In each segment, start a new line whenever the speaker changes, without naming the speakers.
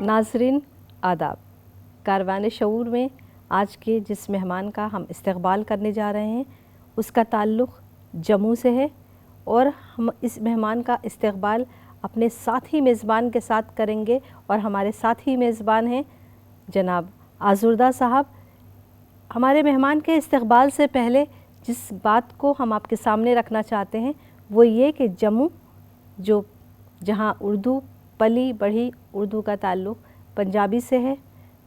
नाज़रीन आदाब। कारवान शऊर में आज के जिस मेहमान का हम इस्तकबाल करने जा रहे हैं उसका ताल्लुक़ जम्मू से है और हम इस मेहमान का इस्तकबाल अपने साथी मेज़बान के साथ करेंगे और हमारे साथी मेज़बान हैं जनाब आज़ुर्दा साहब। हमारे मेहमान के इस्तकबाल से पहले जिस बात को हम आपके सामने रखना चाहते हैं वो ये कि जम्मू जो जहाँ उर्दू पली बढ़ी, उर्दू का ताल्लुक़ पंजाबी से है,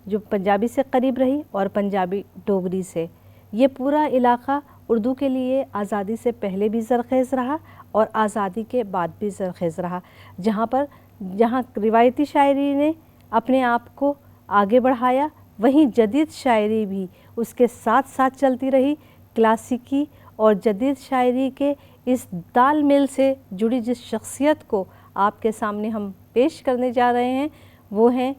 जो पंजाबी से करीब रही और पंजाबी डोगरी से। ये पूरा इलाक़ा उर्दू के लिए आज़ादी से पहले भी ज़रख़ेज़ रहा और आज़ादी के बाद भी ज़रख़ेज़ रहा। जहाँ रिवायती शायरी ने अपने आप को आगे बढ़ाया, वहीं जदीद शायरी भी उसके साथ साथ चलती रही। क्लासिकी और जदीद शायरी के इस तालमेल से जुड़ी जिस शख्सियत को आपके सामने हम पेश करने जा रहे हैं वो हैं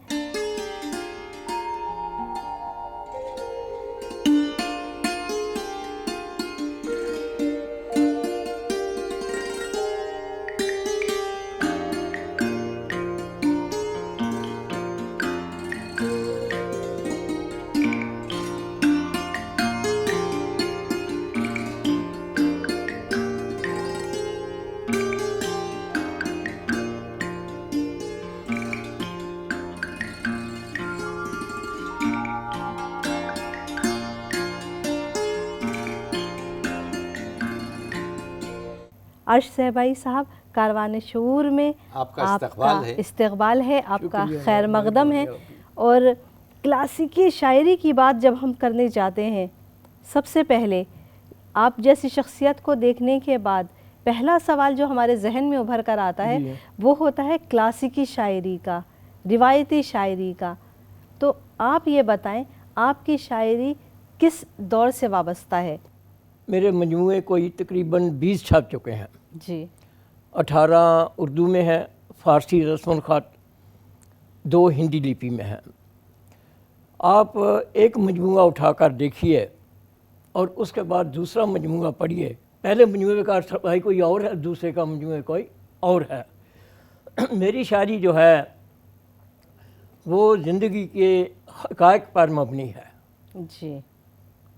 अर्श सहबाई साहब। कारवान शऊर में आपका इस्तकबाल है, आपका खैर मकदम है। और क्लासिकी शायरी की बात जब हम करने जाते हैं, सबसे पहले आप जैसी शख्सियत को देखने के बाद पहला सवाल जो हमारे जहन में उभर कर आता है वो होता है क्लासिकी शायरी का, रिवायती शायरी का। तो आप ये बताएं आपकी शायरी किस दौर से वाबस्ता है?
मेरे मजमूए कोई तकरीबन 20 छप चुके हैं
जी।
18 उर्दू में है, फ़ारसी रस्म ख़त, 2 हिंदी लिपि में है। आप एक मजमूआ उठाकर देखिए और उसके बाद दूसरा मजमूआ पढ़िए। पहले मजमूए का अर्थ भाई कोई और है, दूसरे का मजमूआ कोई और है। मेरी शायरी जो है वो ज़िंदगी के हक़ाइक़ पर मबनी है
जी,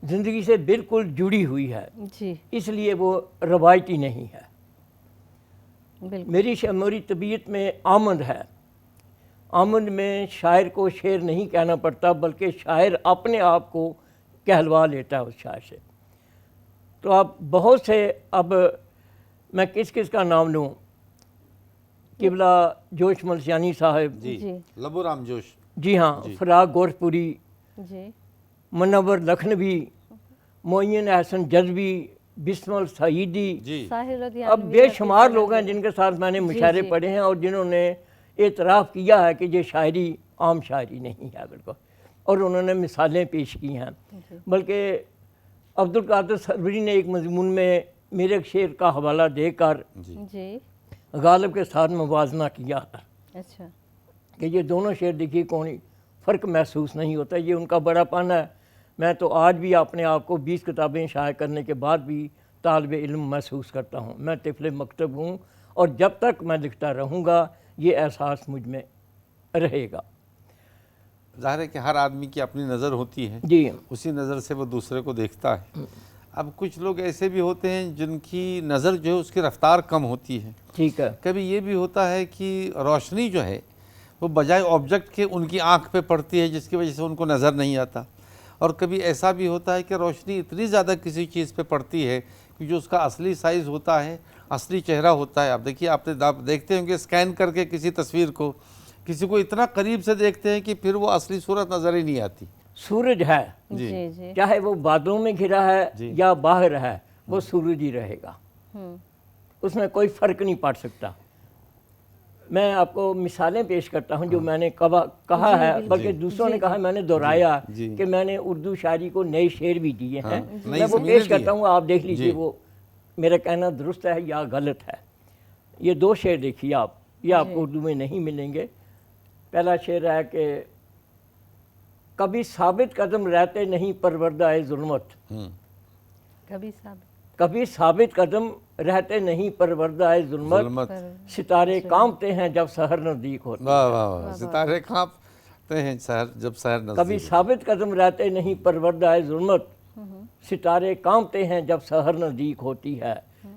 ज़िंदगी से बिल्कुल जुड़ी हुई है
जी,
इसलिए वो रवायती नहीं है।
बिल्कुल।
मेरी तबीयत में आमद है। आमद में शायर को शेर नहीं कहना पड़ता बल्कि शायर अपने आप को कहलवा लेता है उस शायर से। तो आप बहुत से, अब मैं किस किस का नाम लूँ? किबला जोश मलसियानी साहब
जी,
लबो राम जोश
जी हाँ, फराग गोरखपुरी
जी,
मुनव्वर लखनवी, मोइन एहसन जज़बी, बिस्मल सईदी, अब बेशुमार लोग हैं जिनके साथ मैंने मुशायरे पढ़े हैं और जिन्होंने एतराफ़ किया है कि ये शायरी आम शायरी नहीं है बिल्कुल, और उन्होंने मिसालें पेश की हैं। बल्कि अब्दुल कादिर सरवरी ने एक मजमून में मेरे एक शेर का हवाला देकर गालिब के साथ मुवाजना किया है।
अच्छा,
कि ये दोनों शेर देखिए कौन फ़र्क महसूस नहीं होता, ये उनका बड़ापन है। मैं तो आज भी अपने आप को 20 किताबें शाये करने के बाद भी तालिब इल्म महसूस करता हूँ। मैं तिफ़्ल मकतब हूँ और जब तक मैं लिखता रहूँगा ये एहसास मुझ में रहेगा।
ज़ाहिर है कि हर आदमी की अपनी नज़र होती है
जी,
उसी नज़र से वो दूसरे को देखता है। अब कुछ लोग ऐसे भी होते हैं जिनकी नज़र जो है उसकी रफ्तार कम होती है।
ठीक है।
कभी ये भी होता है कि रोशनी जो है वो बजाय ऑब्जेक्ट के उनकी आँख पे पड़ती है जिसकी वजह से उनको नज़र नहीं आता। और कभी ऐसा भी होता है कि रोशनी इतनी ज़्यादा किसी चीज़ पे पड़ती है कि जो उसका असली साइज़ होता है, असली चेहरा होता है। आप देखिए, आप देखते होंगे स्कैन करके किसी तस्वीर को, किसी को इतना करीब से देखते हैं कि फिर वो असली सूरत नज़र ही नहीं आती।
सूरज है
जी,
चाहे वो बादलों में घिरा है या बाहर है, वो सूरज ही रहेगा, उसमें कोई फ़र्क नहीं पड़ सकता। मैं आपको मिसालें पेश करता हूँ जो मैंने कहा है, बल्कि दूसरों ने कहा, मैंने दोहराया कि मैंने उर्दू शायरी को नए शेर भी दिए हैं। मैं वो पेश करता हूँ, आप देख लीजिए वो मेरा कहना दुरुस्त है या गलत है। ये 2 शेर देखिए आप, ये आपको उर्दू में नहीं मिलेंगे। पहला शेर है कि कभी साबित कदम रहते नहीं परवरदाए ज़ुल्मत, कभी साबित कदम रहते नहीं परवरदाए ज़ुल्मत, सितारे कांपते हैं जब सहर नज़दीक होता है।
वाह वाह वाह, सितारे सकते हैं शहर जब शहर
कभी
नजदीक
साबित कदम रहते नहीं परवरदाए जुल्मत, सितारे कांपते हैं जब शहर नज़दीक होती है।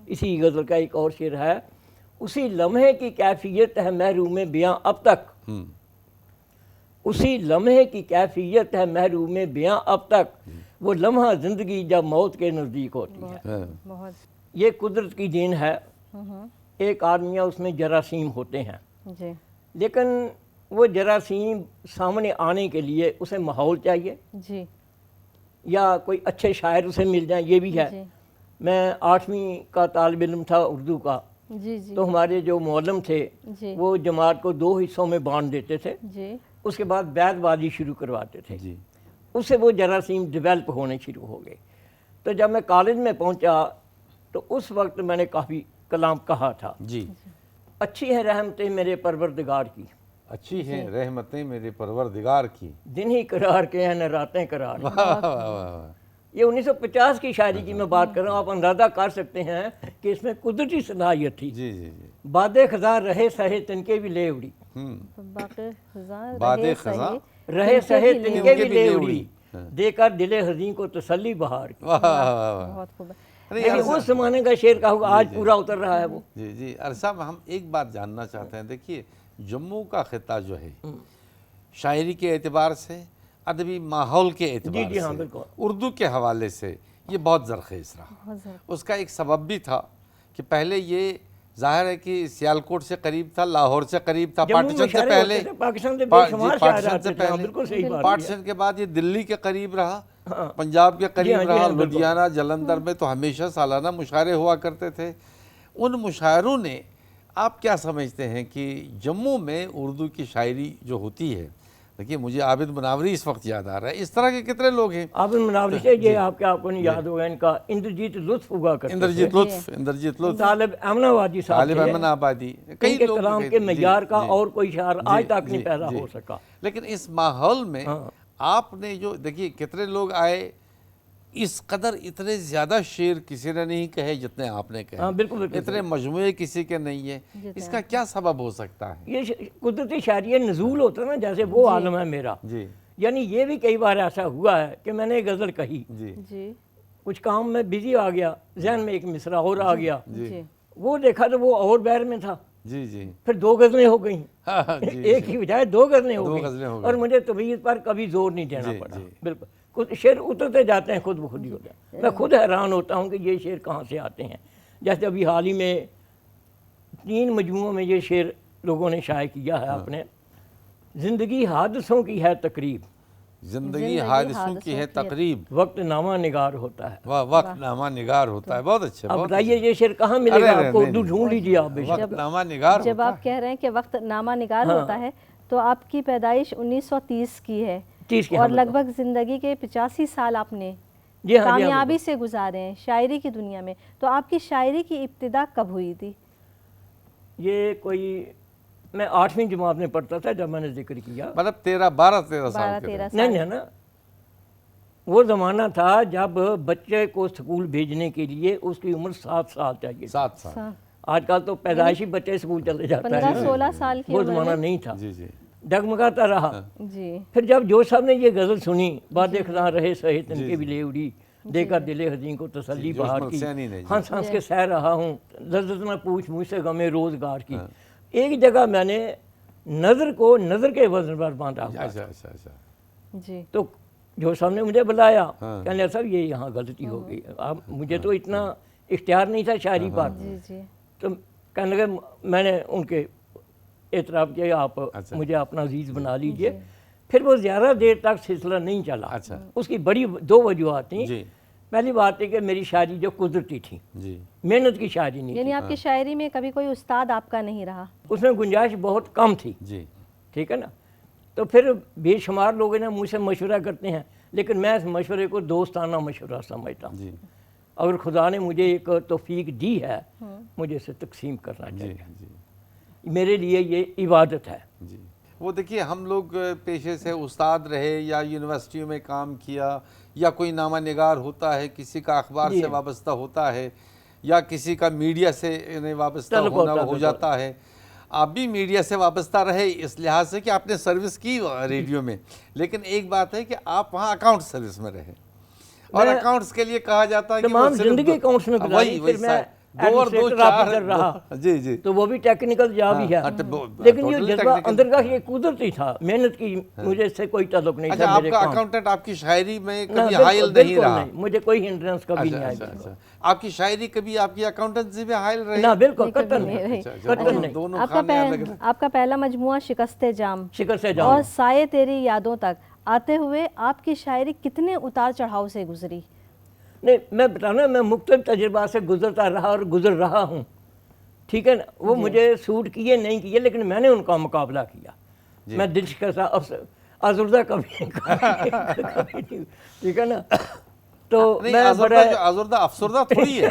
इसी गज़ल का एक और शेर है, उसी लम्हे की कैफियत है महरूम बियां अब तक, उसी लम्हे की कैफियत है महरूम बियां अब तक, वो लम्हा ज़िंदगी जब मौत के नज़दीक होती है।
बहुत
ये कुदरत की देन है। एक आदमिया उसमें जरासीम होते हैं,
जी
लेकिन वो जरासीम सामने आने के लिए उसे माहौल चाहिए
जी
या कोई अच्छे शायर उसे मिल जाए, ये भी है।
जी
मैं 8वीं का तालिब इल्म था उर्दू का,
जी जी
तो हमारे जो मौलम थे
जी
वो जमात को 2 हिस्सों में बांट देते थे,
जी
उसके बाद बैतबाजी शुरू करवाते थे।
जी
उससे वो जरासीम डेवलप होने शुरू हो गए। तो जब मैं कॉलेज में पहुंचा तो उस वक्त मैंने काफ़ी कलाम कहा था,
जी।
अच्छी है रहमतें मेरे परवरदिगार की,
अच्छी हैं रहमतें मेरे परवरदिगार की।
दिन ही करार के हैं न रातें करार।
वाह वाह वाह वाह।
ये 1950 की शायरी की मैं बात कर रहा हूँ। आप अंदाज़ा कर सकते हैं कि इसमें कुदरती सलाहियत थी।
जी जी जी।
बादे खजा रहे सहे तिनके भी ले उड़ी,
बाक़ी ख़ज़ां
बादे खज़ां
रहे सहे तिनके भी ले
उड़ी।
उड़ी, देकर दिले हज़ीं को तसल्ली बहार की।
वाह वाह वाह।
बहुत खूब है।
अरे
लेकिन
यार
उस जमाने का शेर का हुआ आज पूरा उतर रहा है वो।
जी जी अरसाब, हम एक बात जानना चाहते हैं। देखिए, जम्मू का खिता जो है शायरी के एतबार से, अदबी माहौल के एतबार
जी हाँ,
से,
बिल्कुल।
उर्दू के हवाले से ये बहुत ज़रख़ेज़ रहा।
बहुत ज़्यादा।
उसका एक सबब भी था कि पहले ये ज़ाहिर है कि सियालकोट से करीब था, लाहौर से करीब था,
जम्मू
पार्टीशन से
मुशायरे
पहले,
होते थे, पाकिस्तान से
जी,
बेशुमार शायर
पार्टीशन
आते
से
थे। हाँ,
पहले,
बिल्कुल सही बात है।
पार्टीशन के बाद ये दिल्ली के करीब रहा, पंजाब के करीब
हाँ, जी
रहा,
हाँ, बिल्कुल।
लुधियाना जलंधर में तो हमेशा सालाना मुशायरे हुआ करते थे। उन मुशायरों ने, आप क्या समझते हैं कि जम्मू में उर्दू की शायरी जो होती है, देखिए मुझे आबिद मुनावरी इस वक्त याद आ रहा है, इस तरह के कितने लोग हैं।
आबिद मुनावरी से ये आपको नहीं याद होगा, इनका इंद्रजीत लुत्फ हुआ करते थे।
इंद्रजीत लुत्फ,
तालिब अहमदाबादी साहब
तालिब
थे।
अहमद आबादी, कई
इनके
लोग
कलाम
थे।
के
जी,
मयार का
जी,
और कोई शायर आज
जी,
तक नहीं
जी,
पैदा
जी।
हो सका।
लेकिन इस माहौल में
हाँ।
आपने जो देखिए कितने लोग आए, इस कदर इतने ज़्यादा शेर किसी ने नहीं कहे जितने आपने कहे।
हाँ, बिल्कुल, बिल्कुल।
इतने मजमूए किसी के नहीं है। इसका क्या सबब हो सकता है?
ये कुदरती शायरी नजूल होता है ना, जैसे वो आलम है मेरा।
जी
यानी ये भी कई बार ऐसा हुआ है कि मैंने एक गज़ल कही,
जी
जी
कुछ काम में बिजी आ गया, जहन में एक मिसरा और आ गया,
जी
वो देखा तो वो और बैर में था,
जी जी
फिर 2 गज़लें हो गई।
हाँ, जी,
एक ही बजाय 2 गज़लें हो
दो
गई,
गज़लें हो गई।
और मुझे तबीयत पर कभी जोर नहीं देना
जी,
पड़ा।
जी।
बिल्कुल, कुछ शेर उतरते जाते हैं, खुद ब खुद ही होता है। मैं खुद हैरान होता हूँ कि ये शेर कहाँ से आते हैं। जैसे अभी हाल ही में 3 मजमुओं में ये शेर लोगों ने शाये किया है अपने, ज़िंदगी हादसों की है तकरीब,
जिंदगी हादिसों की है तकरीब,
वक्त नामा निगार होता है।
वह वक्त नामा निगार होता है। बहुत अच्छे,
अब
बहुत
बताइए ये शेर कहाँ मिलेगा
अरे,
आपको?
नहीं,
उर्दू
नहीं।
ढूंढ लीजिए आप बेशक।
वक्त नामा निगार
जब
होता
आप कह रहे हैं कि वक्त नामा निगार
हाँ।
होता है, तो आपकी पैदाइश 1930 की है
30 की,
और
हाँ, बिल्कुल।
लगभग ज़िंदगी के 85 साल आपने
जी हाँ, जी हाँ,
कामयाबी से गुजारे हैं शायरी की दुनिया में। तो आपकी शायरी की इब्तिदा कब हुई थी?
ये कोई मैं 8वीं जमात में पढ़ता था जब मैंने जिक्र किया।
मतलब 12-13 साल
12-13
के थे।
नहीं है ना, वो ज़माना था जब बच्चे को स्कूल भेजने के लिए उसकी उम्र 7 साल चाहिए।
7 साल।
आजकल तो पैदाइशी बच्चे स्कूल चले जाते हैं,
15-16 साल की
वो
उम्र
ज़माना
में।
नहीं था,
जी जी
डगमगाता रहा।
जी
फिर जब जो साहब ने ये गज़ल सुनी, बादे खज़ां रहे सहे तिनके भी ले उड़ी, देकर दिले हज़ीं को तसल्ली
जी,
बहार
जोश
की,
मलसैनी ने, जी।
हंस हंस के सह रहा हूँ, लज़्ज़त न पूछ मुझसे गमे रोज़गार की। एक जगह मैंने नज़र को नज़र के वज़न पर बांधा हुआ,
अच्छा अच्छा अच्छा।
जी
तो जो साहब ने मुझे बुलाया,
हाँ।
कहने साहब ये यहाँ गलती हो गई। अब मुझे तो इतना इख्तियार नहीं था शायरी पर,
जी जी
तो कहने लगे, मैंने उनके एतराफ़ किया, आप
अच्छा।
मुझे अपना अजीज़ बना लीजिए। फिर वो ज़्यादा देर तक सिलसिला नहीं चला।
अच्छा।
उसकी बड़ी 2 वजूहत थी।
जी
पहली बात है कि मेरी शायरी जो कुदरती थी,
जी
मेहनत की शायरी नहीं
यानी
थी,
आपकी शायरी में कभी कोई उस्ताद आपका नहीं रहा?
उसमें गुंजाइश बहुत कम थी,
जी
ठीक है ना। तो फिर बेशुमार लोग ना मुझसे मशवरा करते हैं, लेकिन मैं इस मशवरे को दोस्ताना मशवरा समझता हूँ।
जी
अगर खुदा ने मुझे एक तौफीक दी है, मुझे इसे तकसीम करना
जी
चाहिए।
जी
मेरे लिए ये इबादत है।
जी। वो देखिए, हम लोग पेशे से उस्ताद रहे या यूनिवर्सिटियों में काम किया, या कोई नामा निगार होता है, किसी का अखबार
जी।
से वाबस्ता होता है, या किसी का मीडिया से इन्हें वाबस्ता
तल्लुक
होना
होता है,
हो
बिल्कुल।
जाता है। आप भी मीडिया से वाबस्ता रहे इस लिहाज से कि आपने सर्विस की रेडियो में, लेकिन एक बात है कि आप वहाँ अकाउंट सर्विस में रहे, और अकाउंट्स के लिए कहा जाता है कि
तमाम जिंदगी अकाउंट्स में गुजारी, फिर मैं
2 और 2 4
रहा।
जी जी,
तो वो भी टेक्निकल जॉब ही है, लेकिन ये जज्बा अंदर का ये कुदरती था, मेहनत की, मुझे इससे कोई ताल्लुक नहीं था।
आपका अकाउंटेंट आपकी शायरी में कभी हाइल नहीं रहा?
मुझे कोई हिंड्रेंस कभी नहीं आई।
आपकी शायरी कभी आपकी अकाउंटेंसी में हाइल रही?
ना, बिल्कुल कतई नहीं, कतई नहीं।
दोनों
आपका पहला मजमुआ शिकस्ते जाम
और
साये तेरी यादों तक आते हुए आपकी शायरी कितने उतार चढ़ाव से गुजरी?
नहीं, मैं बताना, मैं मुख्तलिफ तजुर्बा से गुजरता रहा और गुजर रहा हूँ, ठीक है ना। वो मुझे सूट किए नहीं किए, लेकिन मैंने उनका मुकाबला किया। मैं दिल शिकस्ता आज़ुर्दा कभी नहीं, ठीक है ना। तो मैं
आज़ुर्दा अफसरदा थोड़ी है,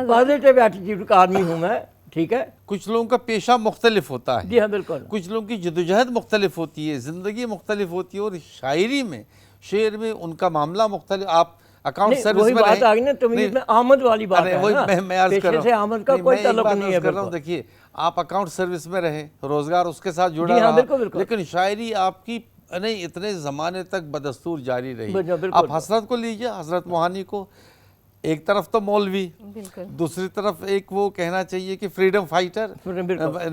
पॉजिटिव एटीट्यूड का आदमी हूँ मैं, ठीक है।
कुछ लोगों का पेशा मुख्तलिफ होता है,
जी हाँ बिल्कुल,
कुछ लोगों की जदोजहद मुख्तलिफ होती है, ज़िंदगी मुख्तलिफ होती है, और शायरी में, शेर में उनका मामला मुख्तलिफ। आप अकाउंट सर्विस में
बात आ गई ना, तमीज़ में आमद वाली बात है ना,
मैं अर्ज कर रहा हूँ,
आमद का कोई ताल्लुक नहीं है।
देखिए, आप अकाउंट सर्विस में रहे, रोजगार उसके साथ जुड़ा
रहा,
बिल्कुल, लेकिन शायरी आपकी नहीं इतने ज़माने तक बदस्तूर जारी रही। आप हसरत को लीजिए, हजरत मोहानी को, एक तरफ तो मौलवी, दूसरी तरफ एक वो कहना चाहिए कि फ्रीडम फाइटर,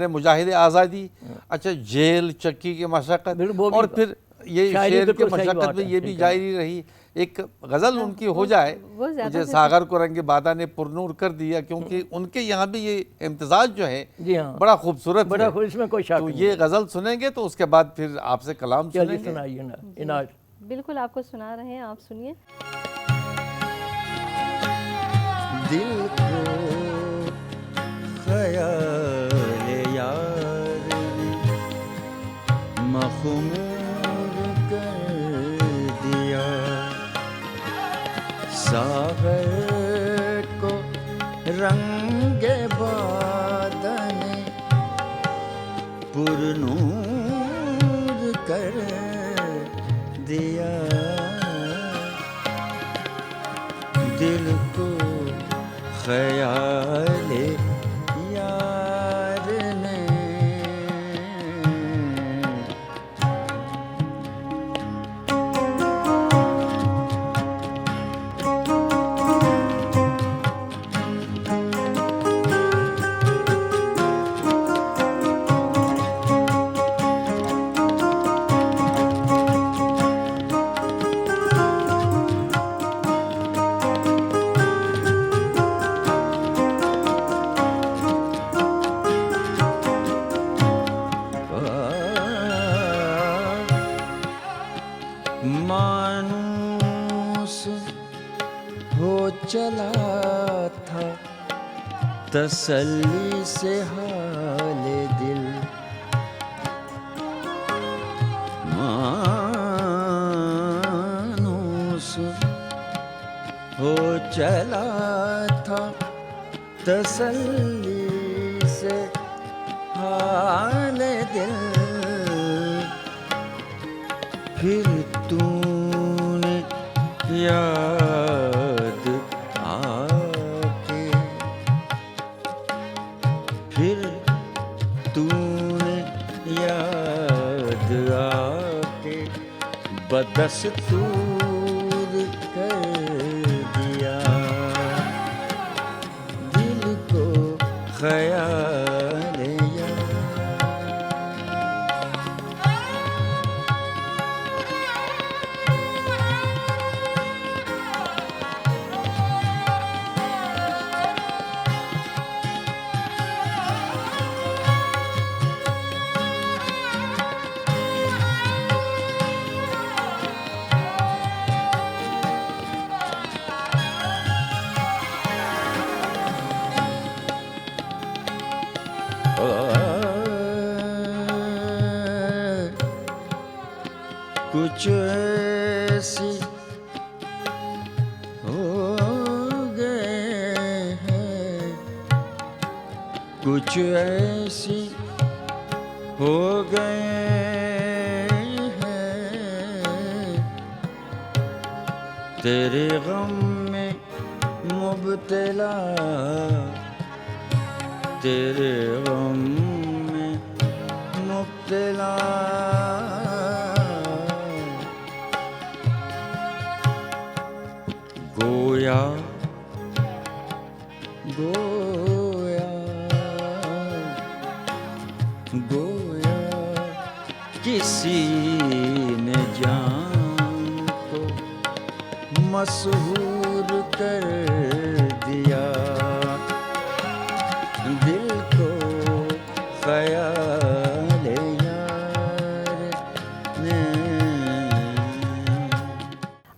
मुजाहिद आज़ादी, अच्छा जेल चक्की की मशक्क़त, और फिर ये शेर की मशक्क़त में ये भी जारी रही। एक गज़ल उनकी हो जाए, मुझे सागर को रंग बादा ने पुरनूर कर दिया, क्योंकि उनके यहाँ भी ये इम्तिज़ाज जो है बड़ा खूबसूरत है,
इसमें कोई शक
तो ये गज़ल सुनेंगे तो उसके बाद फिर आपसे कलाम सुनेंगे।
सुनाइए ना इनाज।
बिल्कुल, आपको सुना रहे हैं, आप सुनिए।
दिल को ख़याल यार मख़मूर कर दिया, सागर को रंग बादन पुरनूर कर दिया, दिल को ख़याल यार ने मानूस हो चला था तसल्ली से हाल दिल, मानूस हो चला था तसल्ली से हाल दिल, फिर तूने याद आके, फिर तूने याद आके बदस्तूर कर दिया, दिल को ख़याल यार। कुछ ऐसी हो गए हैं, कुछ ऐसी हो गए हैं, तेरे गम में मुब्तला, तेरे गम में इत्तला गोया गोया गोया किसी ने जान को मशहूर कर दिया, दिल को ख्याल यार ने।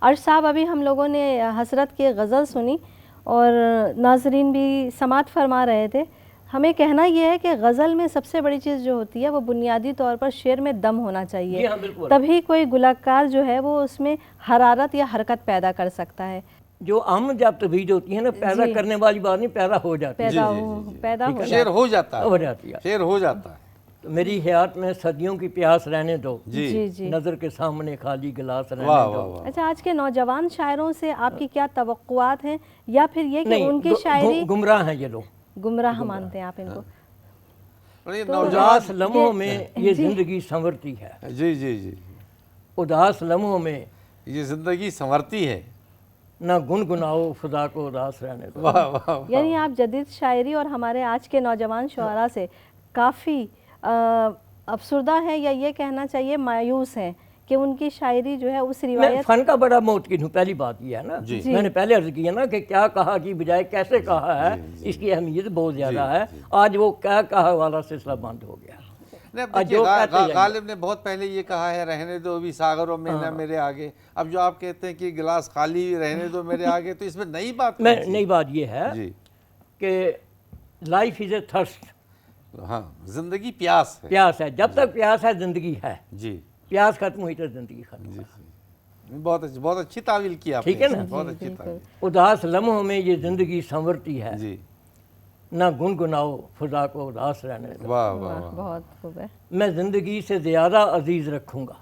अर्श साहब, अभी हम लोगों ने हसरत की गज़ल सुनी और नाजरीन भी समात फरमा रहे थे। हमें कहना यह है कि गज़ल में सबसे बड़ी चीज़ जो होती है वो बुनियादी तौर पर शेर में दम होना
जी
चाहिए,
हाँ, बिल्कुल।
तभी कोई गुलकार जो है वो उसमें हरारत या हरकत पैदा कर सकता है।
जो आम जब तवीज होती है ना, पैदा
जी।
करने वाली बात नहीं, पैदा हो जाती है।
पैदा हो
शेर हो जाता है,
हो जाती है।
शेर हो जाता है।
तो मेरी हयात में सदियों की प्यास रहने दो,
जी
जी जी।
नज़र के सामने खाली गिलास रहने
वाह
दो।
वाह वाह।
अच्छा, आज के नौजवान शायरों से आपकी क्या तवक्कुआत हैं, या फिर ये कि
नहीं,
उनकी शायरी
गुमराह हैं ये लोग।
गुमराह मानते हैं आप इनको?
और ये
तो
नौजवान
उदास लम्हों में ये
जी।
जिंदगी संवरती है,
जी जी जी,
उदास लम्हों में
ये जिंदगी संवरती है।
ना गुनगुनाओ खुदा को उदास रहने दो।
वाह वाह वाह।
यानी आप जदीद शायरी और हमारे आज के नौजवान शुअरा से काफ़ी अफसरदा हैं, या ये कहना चाहिए मायूस हैं कि उनकी शायरी जो है उस
मैं
रिवायत
फन का बड़ा मोहतकिन हूँ। पहली बात यह है ना,
जी।
जी।
मैंने पहले अर्ज किया ना कि क्या कहा की बजाय कैसे कहा है, इसकी अहमियत बहुत ज़्यादा है। आज वो क्या कहा वाला सिलसिला बंद हो गया।
नहीं, अब
आज
देखिए,
जो कहते जाइए।
गालिब ने बहुत पहले ये कहा है, रहने दो अभी सागरों में ना मेरे आगे। अब जो आप कहते हैं कि गिलास खाली रहने दो मेरे आगे, तो इसमें नई बात
मैं
कौन सी?
नई बात ये है
जी
कि लाइफ इज़ ए थर्स्ट,
हाँ, जिंदगी प्यास है।
प्यास है। जब तक प्यास है जिंदगी है,
जी
प्यास खत्म हुई तो जिंदगी खत्म।
जी जी, बहुत अच्छी तावील की आपने।
ठीक है ना?
बहुत अच्छी तावील।
उदास लम्हों में ये जिंदगी संवरती है,
जी,
ना गुनगुनाओ खुदा को उदास रहने दो।
वाह वाह
वाह,
वाह।
बहुत खूब है।
मैं जिंदगी से ज़्यादा अजीज़ रखूँगा,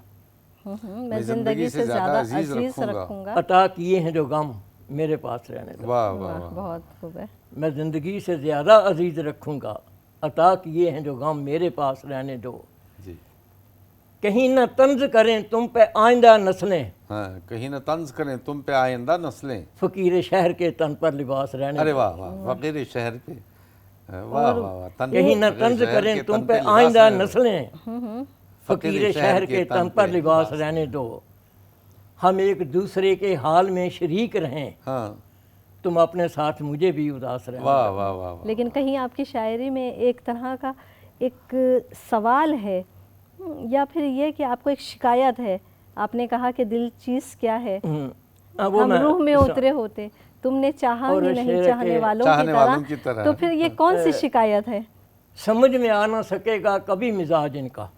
मैं ज़िंदगी से ज़्यादा अजीज़
रखूंगा।
रखूँगा।
अता किए हैं जो गम मेरे पास रहने दो।
वाह वाह
वाह,
वाह।
बहुत खूब है।
मैं ज़िंदगी से ज़्यादा अजीज़ रखूँगा, अता किए हैं जो गम मेरे पास रहने दो।
जी
कहीं न तंज करें तुम पे आइंदा नस्लें,
हाँ, कहीं न तंज करें तुम पे आइंदा नस्लें।
फ़कीर शहर के तन पर लिबास रहने
अरे
दो।
वाह वाह, फकीर शहर पे। वाह वाह वाह।
कहीं न तंज करें तुम पे आइंदा नस्लें, फ़कीर शहर के तन पर लिबास रहने दो। हम एक दूसरे के हाल में शरीक रहें,
हाँ,
तुम अपने साथ मुझे भी उदास रहने
वाह
दो।
वाह वाह वाह।
लेकिन कहीं आपकी शायरी में एक तरह का एक सवाल है, या फिर ये कि आपको एक शिकायत है। आपने कहा कि दिल चीज़ क्या है,
वो
हम
मैं-
रूह में उतरे होते, तुमने चाहा
और
ही नहीं
शेर
चाहने
के-
वालों
चाहने वालों
की
की तरह।
तो फिर ये कौन सी शिकायत है?
समझ में आ ना सकेगा कभी मिजाज इनका,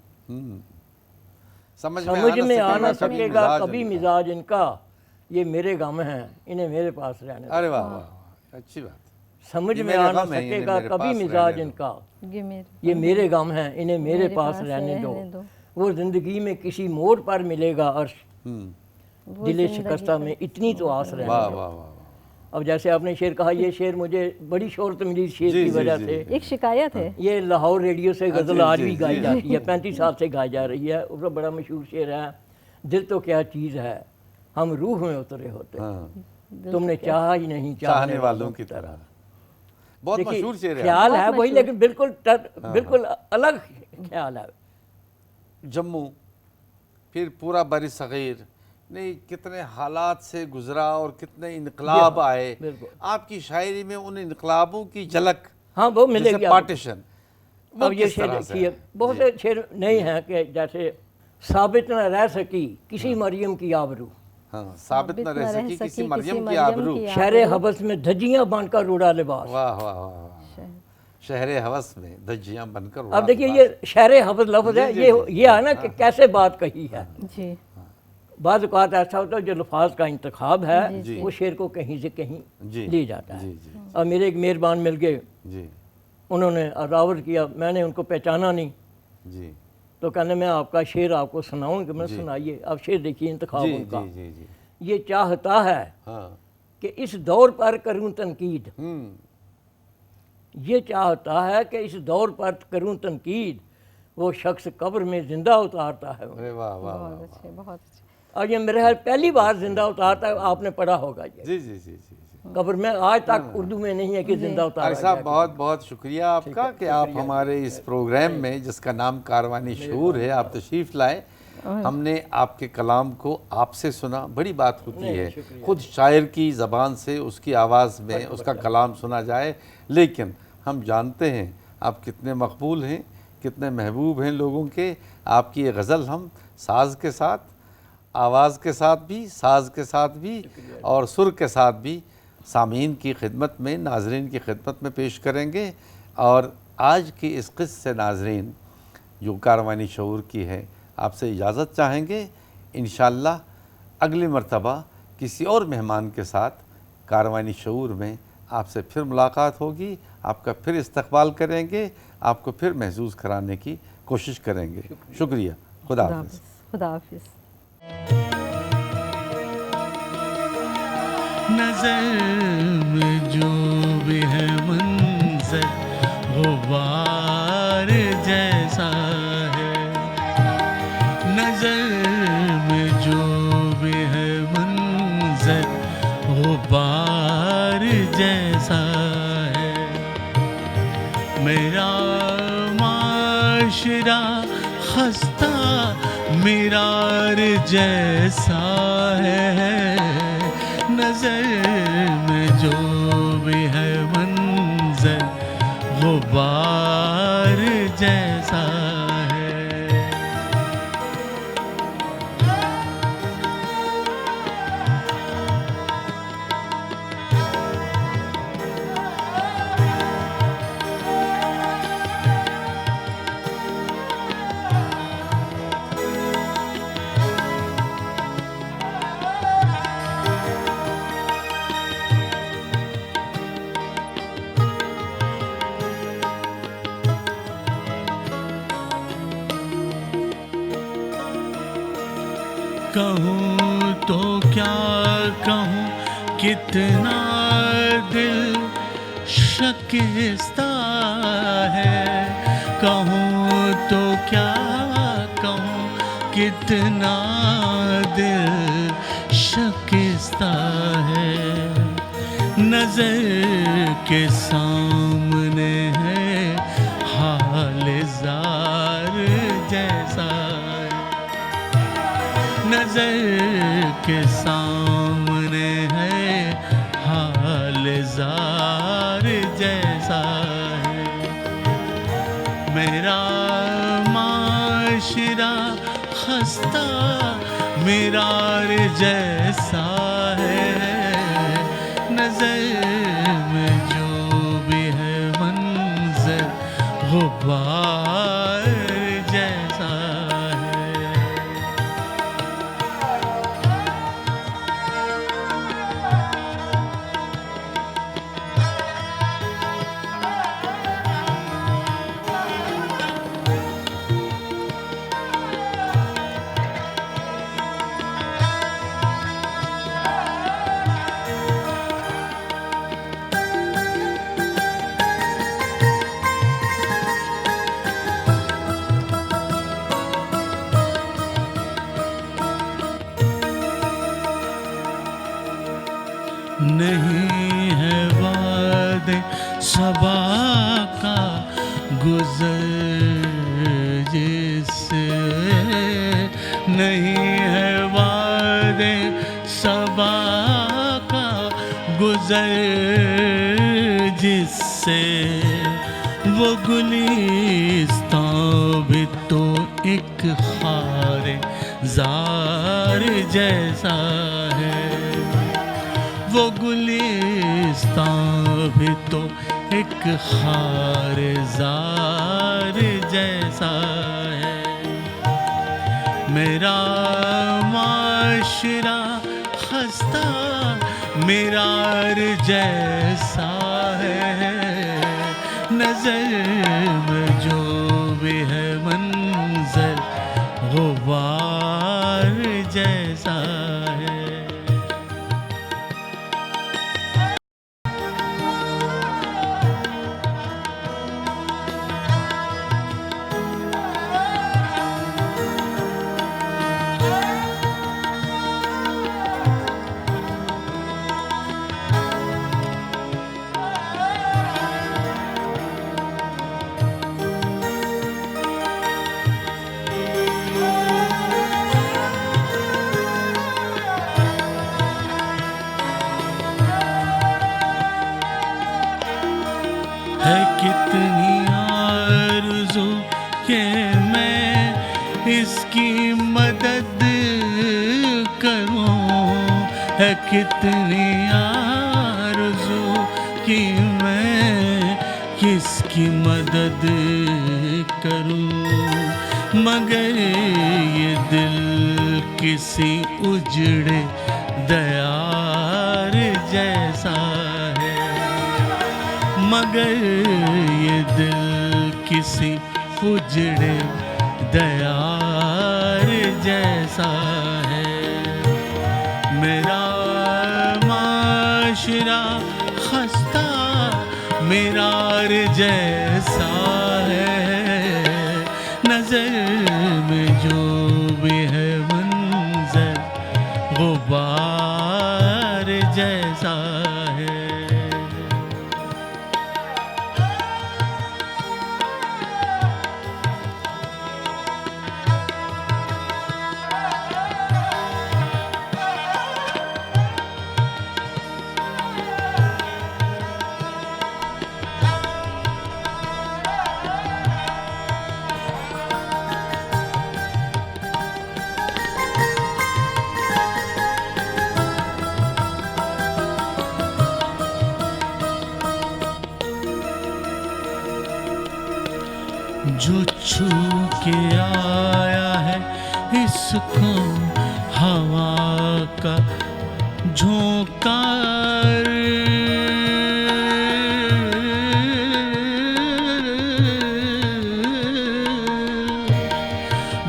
समझ
समझ में आ ना
कभी
सकेगा
मिजाज
कभी
इनका।
मिजाज इनका, ये मेरे गम हैं इन्हें मेरे पास रहने दो।
अरे वाह वाह वाह, अच्छी बात।
समझ
ये
में
मेरे
आ ना
गम हैं, इन्हें
सकेगा
मेरे
कभी
पास
मिजाज
रहने दो।
इनका,
ये
ये मेरे गम हैं इन्हें मेरे
मेरे
पास
पास
रहने
रहने
दो।
दो।
वो जिंदगी में किसी मोड़ पर मिलेगा अर्श,
वो
दिले
जिंदगी
शिकस्ता
पर-
में इतनी तो आस रहने
वाह
दो।
वाह वाह वाह।
अब जैसे आपने शेर कहा, ये शेर मुझे बड़ी शोहरत मिली इस शेर
जी,
की
जी,
वजह
जी,
से।
एक शिकायत है।
ये लाहौर रेडियो से
हाँ,
गज़ल
जी,
आज
जी,
भी गाई
जी,
जाती है, 35 साल से गाई जा रही है। उसका बड़ा मशहूर शेर है, दिल तो क्या चीज़ है हम रूह में उतरे होते,
हाँ,
तुमने चाहा ही नहीं
चाहने वालों की तरह। बहुत
देखिए,
मशहूर शेर है।
ख्याल है
बहुत
वही,
मशहूर।
लेकिन बिल्कुल अलग ख्याल है।
जम्मू, फिर पूरा बरी सग़ीर, नहीं कितने हालात से गुजरा और कितने इनकलाब आए।
बिल्कुल।
आपकी शायरी में उन इनकलाबों की झलक,
हाँ वो मिलेगी
जैसे
आपको।
पार्टीशन, वो
अब ये
किस
शेर
तरह से
देखिए,
है?
बहुत से शेर नहीं हैं कि जैसे साबित न रह सकी किसी मरियम की आबरू,
हाँ, साबित न रह सकी किसी मरियम की आबरू।
शहर हवस में धज्जियां बांधकर रूड़ा लिबास।
वाह वाह वाह वाह। शहरे हवस में धज्जियां बनकर
अब देखिए, ये शहर हवस लफ्ज़ है, ये है ना कि कैसे बात कही है।
जी
बाद औक़ात ऐसा होता है जो लफाज का इंतखाब है
जी।
वो शेर को कहीं से कहीं
जी
ले जाता है।
जी जी
अब मेरे एक मेहरबान मिल गए,
जी
उन्होंने रावत किया, मैंने उनको पहचाना नहीं,
जी
तो कहने मैं आपका शेर आपको सुनाऊं कि मैं सुनाइए। अब शेर देखिए इंतखाब
जी
उनका,
जी जी।
ये चाहता है
हाँ,
कि इस दौर पर करूं तनकीद, ये चाहता है कि इस दौर पर करूं तनकीद, वो शख्स कब्र में जिंदा उतारता है।
अरे वाह वाह वाह।
बहुत अच्छे, बहुत अच्छे।
और ये मेरे ख्याल पहली बार जिंदा उतारता है, आपने पढ़ा होगा ये
जी जी जी जी जी।
कब्र में, आज तक उर्दू में नहीं है कि जिंदा उतारा
अरे साहब
गया।
बहुत बहुत शुक्रिया आपका कि आप हमारे इस प्रोग्राम में, जिसका नाम कारवानी शऊर है, आप तशरीफ़ लाए। हमने आपके कलाम को आपसे सुना, बड़ी बात होती है खुद शायर की ज़बान से उसकी आवाज़ में उसका कलाम सुना जाए, लेकिन हम जानते हैं आप कितने मकबूल हैं, कितने महबूब हैं लोगों के। आपकी ये गज़ल हम साज़ के साथ, आवाज़ के साथ भी, साज़ के साथ भी और सुर के साथ भी सामीन की खिदमत में, नाजरीन की खिदमत में पेश करेंगे। और आज की इस क़िस्त से नाजरीन जो कारवानी शऊर की है, आपसे इजाज़त चाहेंगे। इंशाअल्लाह अगली मर्तबा किसी और मेहमान के साथ कारवानी शऊर में आपसे फिर मुलाकात होगी, आपका फिर इस्तकबाल करेंगे, आपको फिर महसूस कराने की कोशिश करेंगे। शुक्रिया। खुदा हाफ़िज़।
खुदा हाफिज़।
नजर में जो भी है मंजर गुबार जैसा है, नजर में जो भी है मंजर गुबार जैसा है। मेरा माशरा खस्ता मीरार जैसा है, नजर में जो भी है मंजर गुबार जैसा है। कहूँ तो क्या कहूँ, कितना दिल शकिस्ता है। कहूँ तो क्या कहूँ, कितना दिल शकिस्ता है। नजर के सामने है हाल जार जैसा है, नजर के सामने है हाल जार जैसा है। मेरा माशरा खस्ता मीरार जैसा है, नजर में जो भी है मंजर गुबार जैसा है। नहीं है वादे सबा का गुजर जिससे, नहीं है वादे सबा का गुजर जिससे। वो गुलिस्तां भी तो एक खारे जार जैसा है, वो गुलिस्तां भी तो एक खारज़ार जैसा है। मेरा माशरा खस्ता मीरार जैसा है, नजर में जो भी है मंजर गुबार जैसा है। कि मैं इसकी मदद करूं, है कितनी आरज़ू कि मैं किसकी मदद करूं, मगर ये दिल किसी उजड़े दयार जैसा है, मगर ये दिल किसी उजड़े दयार जैसा है। मेरा माशरा खस्ता मीरार जैसा है, नजर में जो भी है मंजर गुबार जैसा है। जो छू के आया है इसको हवा का झोंकार,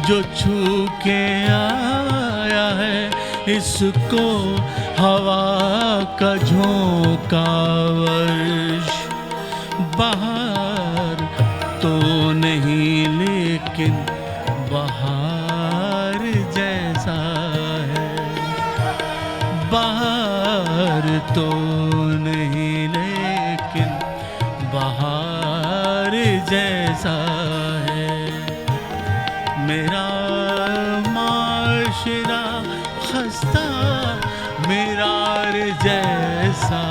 जो छू के आया है इसको हवा का झोंका, वर्ष बाहर तो नहीं लेकिन बहार जैसा है, बहार तो नहीं लेकिन बहार जैसा है। मेरा माशरा खस्ता मीरार जैसा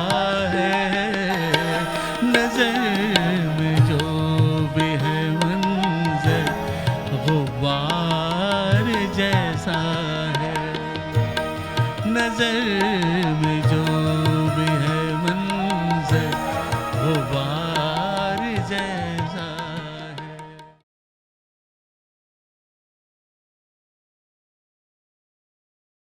है, नजर में जो भी है मंजर गुबार जैसा है, नजर में जो भी है मंजर गुबार जैसा